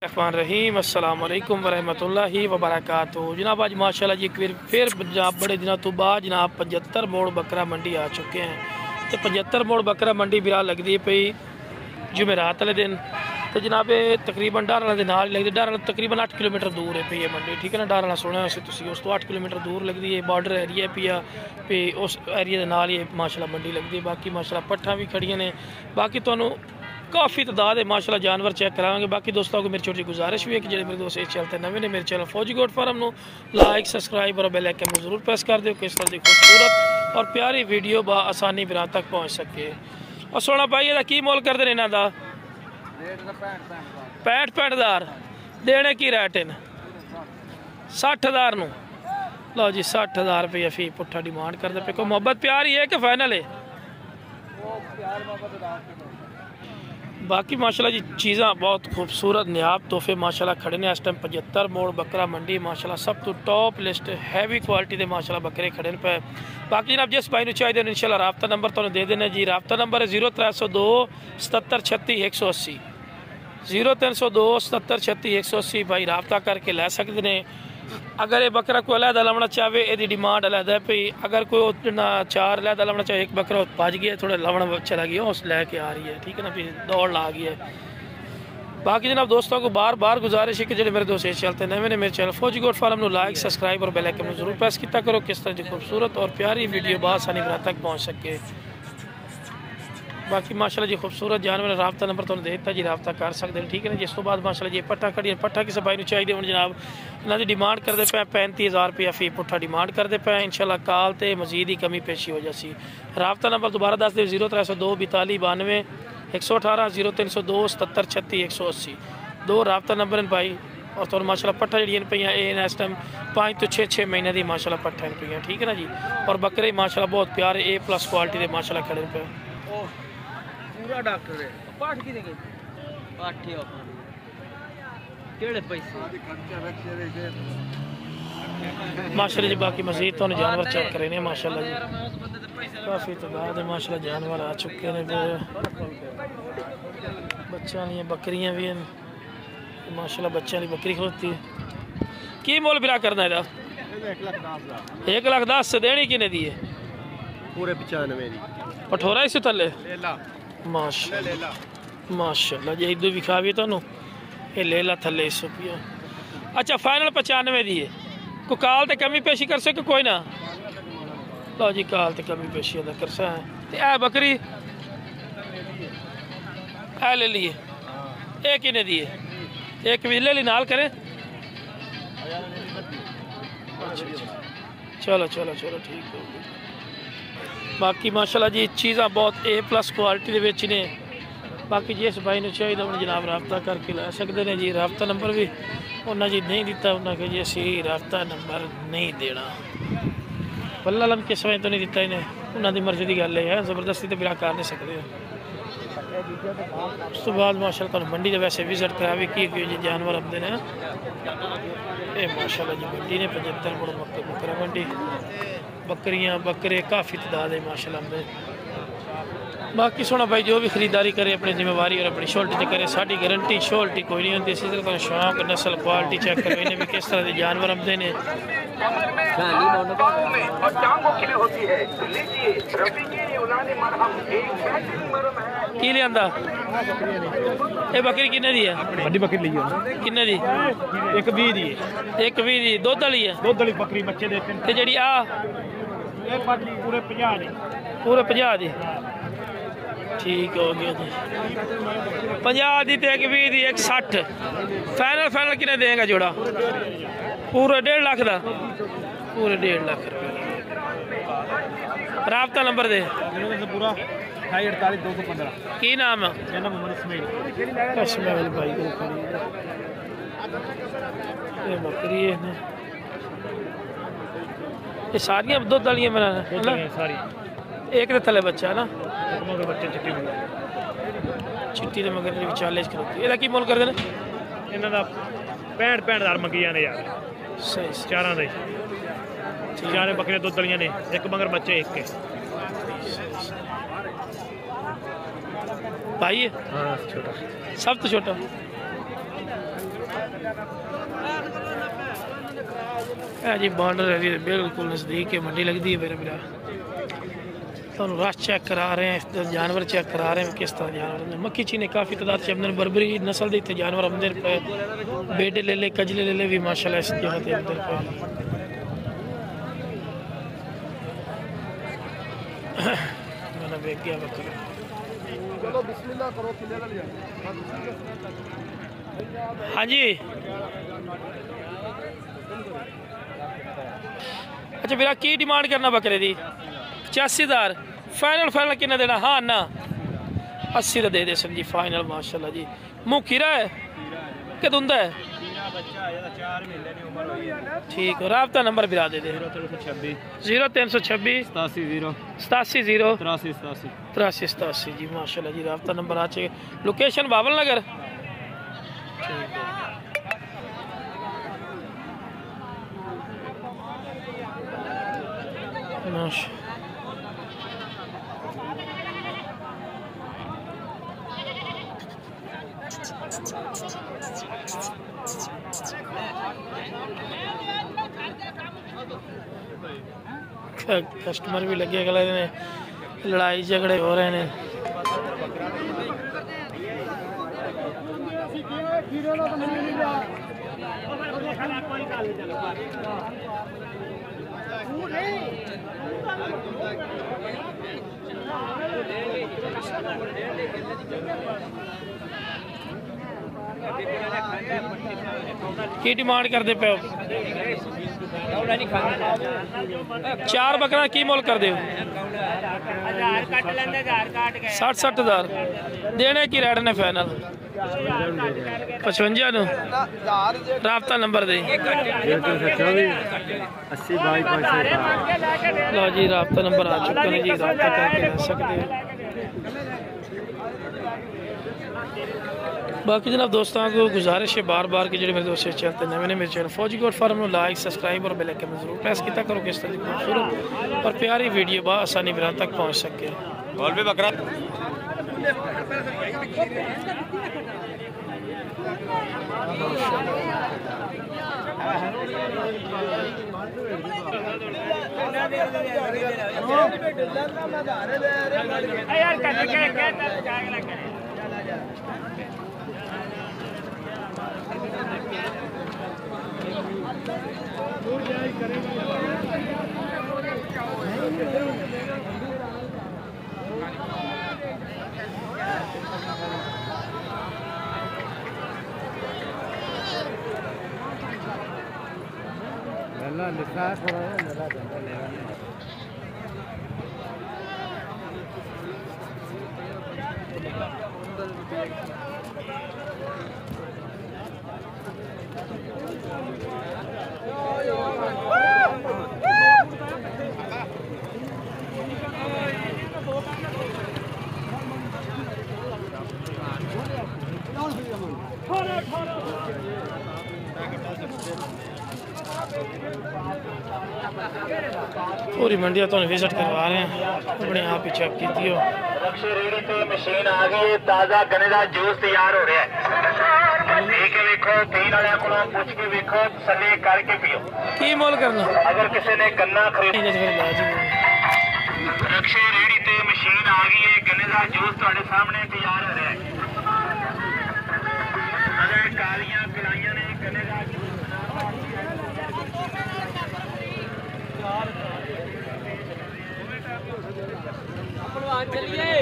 रहीम अस्सलाम वालेकुम वरहमतुल्लाहि वबरकातुहू। जनाब आज माशाल्लाह जी फिर जनाब बड़े दिनों तो बाद जनाब 75 मोड़ बकरा मंडी आ चुके हैं। तो 75 मोड़ बकरा मंडी बिरा लगती है पई जुमेरात वाले दिन। तो जनाब तकरीबन डारा के नाल लगती, डारा तकरीबन 8 किलोमीटर दूर है पी मंडी, ठीक है ना। डारा सुनिया उस तो 8 किलोमीटर दूर लगती है, बॉर्डर एरिया पिया पे उस एरिया के नाल ही माशाल्लाह मंडी लगती है। बाकी माशाल्लाह पट्ठा भी खड़ियां ने, बाकी तो काफ़ी तादाद है माशाल्लाह जानवर चेक कराएंगे। बाकी दोस्तों को मेरी छोटी गुजारिश भी है कि जो मेरे दोस्त चलते नवे ने मेरे चैनल फौजी गोट फार्म को लाइक सब्सक्राइब और बेल आइकन में जरूर प्रेस कर दो, किस तरह की खूबसूरत और प्यारी वीडियो आसानी बिना तक पहुँच सके। और सोना भाई ये की मोल कर देना इन्हों का 65,000 देने की रेट इन 60,000 नो। लो जी 60,000 रुपया फी पुट्ठा डिमांड करते पे। कोई मोहब्बत प्यार ही है कि फाइनल है? बाकी माशाल्लाह जी चीज़ां बहुत खूबसूरत नियाब तोहफे माशाल्लाह खड़े ने इस टाइम 75 मोड़ बकरा मंडी माशाल्लाह सब तो टॉप लिस्ट हैवी क्वालिटी के माशाल्लाह बकरे खड़े पे। बाकी जनाब जिस भाई चाहिए इंशाल्लाह राब्ता नंबर तो दे देना जी। राब्ता नंबर है 0302 77 36 180 0302 77 36 180। भाई राब्ता करके लै सकते हैं। अगर ये बकरा कोई अलहदा लवना चाहे यदि डिमांड अलहदा है पी। अगर कोई ना 4 अलहदा लवना चाहे, एक बकरा भज गया थोड़ा लवना चला गया उस लैके आ रही है, ठीक है ना, फिर दौड़ ला गई है। बाकी जनाब दोस्तों को बार बार गुजारिश है कि जो मेरे दोस्त चलते हैं मैंने मेरे चैनल फौजी गोट फार्म को लाइक सब्सक्राइब और बेल आइकन में जरूर प्रेस किया करो, किस तरह की खूबसूरत और प्यारी वीडियो बासानी बना तक पहुँच सके। बाकी माशाल्लाह जी खूबसूरत जानवर राब्ता नंबर तो देता जी, राब्ता कर सकते हैं, ठीक है ना। जिस तो बाद माशाल्लाह जी पट्ठा खड़ी पट्ठा किसी भाई चाहिए हूँ जनाब इन्हों की डिमांड करते पे 35,000 रुपया फी पुट्ठा डिमांड करते पे। इंशाल्लाह काल तो मजीद ही कमी पेशी हो जासी। राब्ता नंबर दोबारा दस दे 0302 42 92 118 0302 77 36 180 दो राब्ता नंबर भाई। और तो माशाल्लाह पट्ठा जड़ियाँ पे इस टाइम 5 तो 6 महीने की माशाल्लाह पट्ठा पे, ठीक है ना जी। और बकरे माशाल्लाह बहुत प्यारे A+ क्वालिटी के माशाल्लाह खड़े पे। पूरा डॉक्टर है पाठ की देंगे पाठ ही केड़े पैसे माशाल्लाह जी। बाकी मजीद तो जानवर चेक करे माशाल्लाह जी, काफ़ी तादाद है माशाल्लाह जानवर आ चुके हैं। बच्चा नहीं बकरियां भी हैं माशाल्लाह, बच्चा नहीं बकरी खोती है। की मोल बिरा करना है 1,10,000 से देनी कि दी है पूरे 95 पठोरा इस थले माशाल्लाह माशाल्लाह जी। इधर भी खावी तो ये ले ला थले 100 रुपया। अच्छा फाइनल 95 दी है। को काल तो कमी पेशी कर सके कोई ना? लो जी काल तो कमी पेशी अदा कर सके। ए बकरी ए ले लिए एक ही ने दिए एक भी ले ली नाल करे। चलो चलो चलो ठीक हो। बाकी माशाल्लाह जी चीज़ा बहुत A+ क्वालिटी के ने। बाकी जिस भाई ने चाहिए उन्हें जनाब राब्ता करके लै सकते हैं जी। राब्ता नंबर भी उन्हें जी नहीं दिता, उन्हें जी असी राब्ता नंबर नहीं देना बल्ला लम किस समय तो नहीं दिता इन्हें, उन्होंने मर्जी की गल है, जबरदस्ती तो बिरा कर नहीं सकते। उस तो बाद माशाल्लाह तो मंडी वैसे विजिट करा भी की जी जानवर आते हैं ये माशाल्लाह जी। मंडी ने 75 मोड़ बकरा मंडी बकरियां बकरे काफ़ी तादाद है माशाल्लाह में। बाकी सोना भाई जो भी खरीदारी करे अपनी जिम्मेवारी और अपनी शोल्टी से करे, साड़ी गारंटी शोल्टी कोई नहीं होती। इसी तरह शौक नस्ल क्वालिटी चेक करो इन्हें भी किस तरह के जानवर आते हैं। की लिया ये बकरी किन्ने दी है? बड़ी बकरी ली किन्ने दी? 120 दी 120 दी दुध वाली है? दुध वाली बकरी बच्चे देते ते जेड़ी आ पूरे 50 दी पूरे 50 दी ठीक हो गया जी। 50 दी 120 दी 160 फाइनल फाइनल किन्ने देगा जोड़ा? पूरे 1.5 लाख का पूरे 1.5 लाख रुपये। राब्ता नंबर दे पूरा 48 की नाम है? इस्माइल भाई को ये बकरी है ये सारियां दुध वाली बना सारी एक थले बच्चा है ना मगर बच्चे चिट्टी मगर विचाले खलोती की मुल करते हैं? इन्हों का 65,000 मंगी जाने यार सही चारों के चारे बकरे दुध वालियां ने एक मगर बच्चे एक के भाई है हाँ छोटा सब तो छोटा जी बॉर्डर एरिया बिल्कुल नज़दीक है, मंडी लगती है मेरे मेरा। तो रश चेक करा रहे हैं, जानवर चेक करा रहे हैं किस तरह जानवर। मक्खी चीने काफ़ी तादाद से आमदन, बर्बरी नस्ल के इतने जानवर आमदन पे, बेडे ले ले कजले ले ले भी माशाल्लाह इस जगह पे आमदन पे। मैंने देख गया बकरा। हाँ जी अच्छा मेरा की डिमांड करना बकरे दी? 85,000 फाइनल। फाइनल कितना देना? हाँ ना 80 का दे दे सर जी फाइनल। माशाल्लाह जी मुँह खीरा है कि धुंदा है? ठीक है। राबता नंबर बिरा दे दे। 0326 87 83 जी माशाल्लाह जी। राबता नंबर आ चाहिए। लोकेशन बाबल नगर। ठीक है। कस्टमर भी लगे अगले ने, लड़ाई झगड़े हो रहे हैं। की डिमांड करते पे? 4 बकरा की मोल कर दे? 60,000 देने की रेट ने फाइनल 55 नु। राबता नंबर दे। लो जी राबता नंबर आ चुका है जी, राबता करके ले सकते हैं। बाकी जनाब दोस्तों को गुजारिश है बार बार कि जो मेरे दोस्त चलते नवे ने मेरे चैनल फौजी गोट फार्म में लाइक सब्सक्राइब और बेल आइकन में जरूर प्रेस किया करो किस तरह की खूबसूरत और प्यारी वीडियो आसानी मेरा तक पहुंच सके। लिखा है थोड़ा पूरी मंडिया तो विजिट करवा रहे हैं अपने आप ही चेक की हो। रेडी ते मशीन आ गई है, ताजा गन्ने का जूस तैयार हो रहा है। ठीक है देखो पीने वाले को पूछ के देखो तसल्ली करके पियो। की मोल करना? अगर किसी ने गन्ना खरीदना रक्षे रेडी ते मशीन आ गई है, गन्ने का जूस तुम्हारे सामने तैयार हो रहा है। अगर कालियां पिलाइयां ने गन्ने का चलिए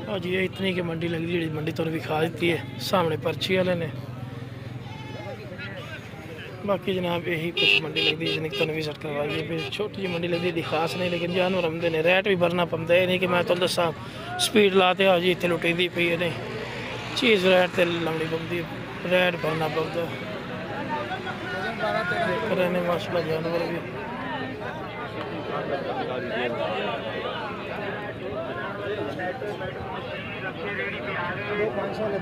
आज ये इतनी की मंडी लगी जी मंडी तो विखा दी है सामने पर्ची वाले ने। बाकी जनाब यही कुछ मंडी लगती है जिन्हें तो विजिट करवाई है। छोटी जी मंडी लगती है खास नहीं, लेकिन जानवर आमदे ने रेट भी भरना पड़ता है। नहीं कि मैं तो दसा स्पीड लाते आ जी इतने लुटी पी है चीज़ रेट से लानी पड़ती, रेट भरना पड़ता है। माशाल्लाह जानवर भी ਪਿੱਛੇ ਰੇੜੀ ਤੇ ਆ ਗਏ 500 ਦੇ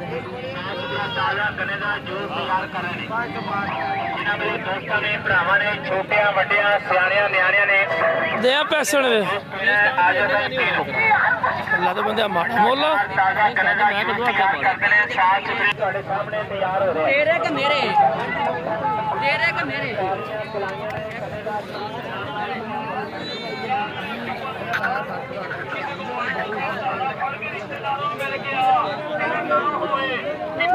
ਤਾਜ਼ਾ ਗੰਨੇ ਦਾ ਜੂਸ ਤਿਆਰ ਕਰ ਰਹੇ ਨੇ ਜਿਨ੍ਹਾਂ ਮੇਰੇ ਦੋਸਤਾਂ ਨੇ ਭਰਾਵਾਂ ਨੇ ਛੋਟਿਆਂ ਵੱਡਿਆਂ ਸਿਆਣਿਆਂ ਨਿਆਣਿਆਂ ਨੇ ਦੇ ਆ ਪੈਸੇ ਹੁਣ ਆ ਜਾਂਦਾ ਅੱਲਾ ਦੇ ਬੰਦੇ ਮਾੜਾ ਮੋਲਾ ਤਾਜ਼ਾ ਗੰਨੇ ਦਾ ਜੂਸ ਤਿਆਰ ਕਰਦੇ ਨੇ ਸਾਫ ਸੁਥਰੇ ਤੁਹਾਡੇ ਸਾਹਮਣੇ ਤਿਆਰ ਹੋ ਰਹੇ तेरे के मेरे तेरे के मेरे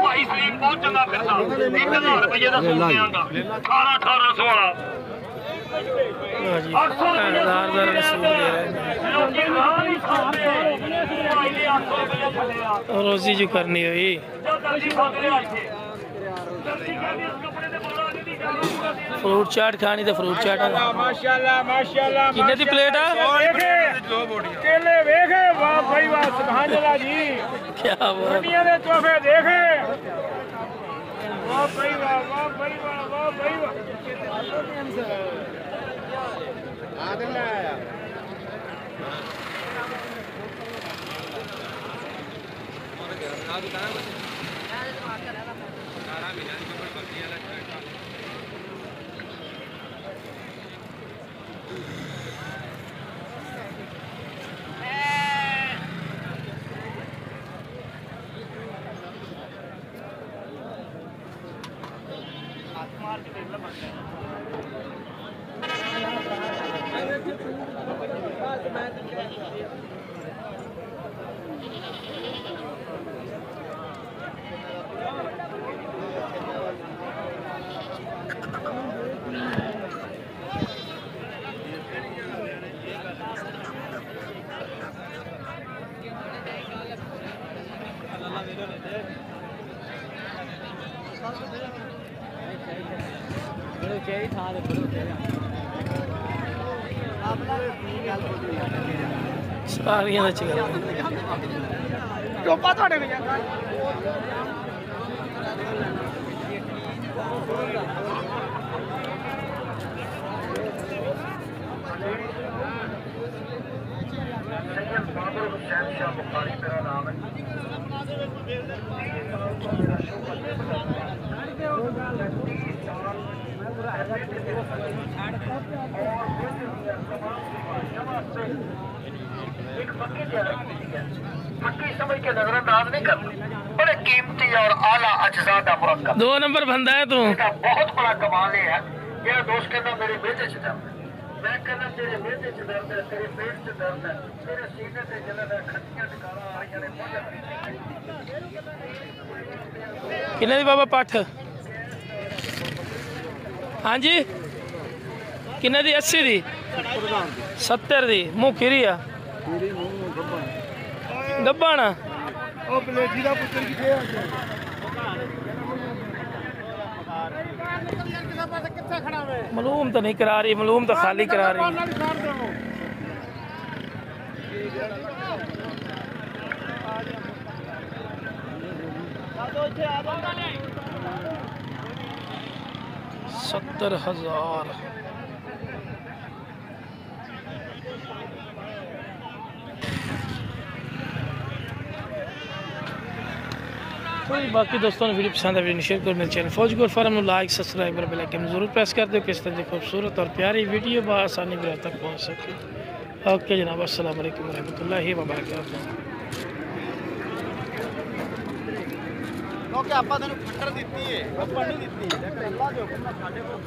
ਭਾਈ ਸਲੀਮ ਬਹੁਤ ਚੰਗਾ ਫਿਰਦਾ 1000 ਰੁਪਏ ਦਾ ਸੂਟ ਦੇਵਾਂਗਾ 1800 ਵਾਲਾ ਜੀ ਹਜ਼ਾਰ ਰਸੂਲ ਦੇ ਰਹੇ ਨੇ ਲੋਕੀ ਨਾਲ ਹੀ ਖਾਂਦੇ ਭਾਈ ਨੇ 800 ਰੁਪਏ ਛੱਡਿਆ ਰੋਜ਼ੀ ਜੋ ਕਰਨੀ ਹੋਈ ਜੋ ਦਰਜੀ ਖਾਂਦੇ ਰਿਹਾ ਇੱਥੇ ਦਰਜੀ ਕਹਿੰਦੇ ਇਸ ਕੱਪੜੇ ਤੇ ਬੋਲਾ ਨਹੀਂ ਦੀ ਗੱਲ फ्रूट चाट खानी तो फ्रूट चाट ਮਾਸ਼ਾਅੱਲਾ किन्ने दी प्लेट है ਕੇਲੇ ਵੇਖੇ ਵਾਹ ਭਾਈ ਵਾਹ ਸੁਭਾਨ ਅੱਲਾਹ ਜੀ क्या बात ਦੁਨੀਆ ਦੇ ਤੋਹਫੇ ਦੇਖੇ ਵਾਹ ਭਾਈ ਵਾਹ ਵਾਹ ਭਾਈ ਵਾਹ ਵਾਹ ਭਾਈ ਵਾਹ ਆਦਲ ਆਇਆ सारियां दा चल ਟੋਪਾ ਤੁਹਾਡੇ ਵਿੱਚ सैयद बाबर हुसैन शाह बुखारी मेरा नाम है एक पक्की समझ के नजरअंदाज नहीं करना बड़े कीमती और आला अज्जा का मुरक्कब 2 नंबर बंदा है तू इसका बहुत बड़ा कमाल है मेरा दोस्त कहता मेरे बेटे च दर्द है मैं कहना तेरे बेटे च दर्द है तेरे पेट च दर्द है तेरे सीने से जलन है खट्टियां टिकारा आ रही ने किन्ने दी बाबा पठ हाँ जी किन्ने दी 80 दी 70 दी मुँह खीरी आ गब्बाना ਉਹ ਬਲੇਜੀ ਦਾ ਪੁੱਤਰ ਕਿੱਥੇ ਆ मालूम तो नहीं करा रही मालूम तो खाली करा रही सत्तर 70,000 बाकी दोस्तों ने वीडियो पसंद है वीडियो शेयर करो मेरे चैनल फौज गोल फार्म में लाइक सब्सक्राइब और बेल आइकन जरूर प्रेस कर दो किस तरह की खूबसूरत और प्यारी वीडियो बआसानी मेरे तक पहुंच सके। ओके जनाब अस्सलाम वालेकुम रहमतुल्लाहि व बरकातहू। ਕਿਉਂਕਿ ਆਪਾਂ ਤੈਨੂੰ ਫੱਟਰ ਦਿੱਤੀ ਏ ਉਹ ਪੰਨੀ ਦਿੱਤੀ ਅੱਲਾ ਦੇ ਹੁਕਮ ਨਾਲ ਸਾਡੇ ਕੋਲ